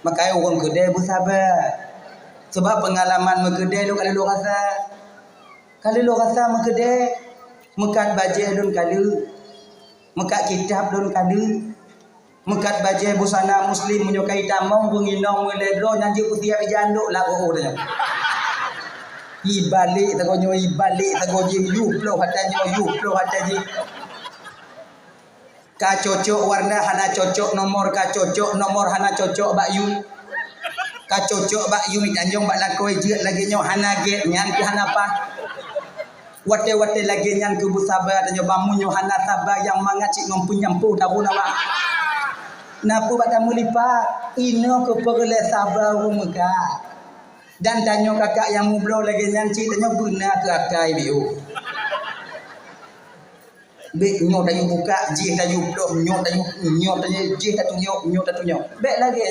Makanya orang kedai bersabar. Sebab pengalaman megedai lu kalau lu rasa. Kalau lu rasa megedai, mekat bajai dun kala. Mekat kitab dun kala. Mekat bajai busana muslim menyukai tamang penginong meledro nyanyi putih janduk lah dia. Ibalik tagonyo yuplo hataji. Ka cocok warna hana cocok nomor hana cocok bakyu. Ka cocok bakyu mi tanjong bak lakoi jeut lagi nyo hana ge nyan ke hana pa. Wate lagi nyan ke busabar tanyo bamunyo hana sabar yang mangacik ngompu nyampu tabu nawa. Napu bak tamu lipat ino ke perle sabar rumeka. Dan tanyo kakak yang mublo lagi nyanci tanyo guna ke akai biu. Bek nyot ayu buka, jih ayu blok, nyot ayu jih tatu nyot. Bek lagi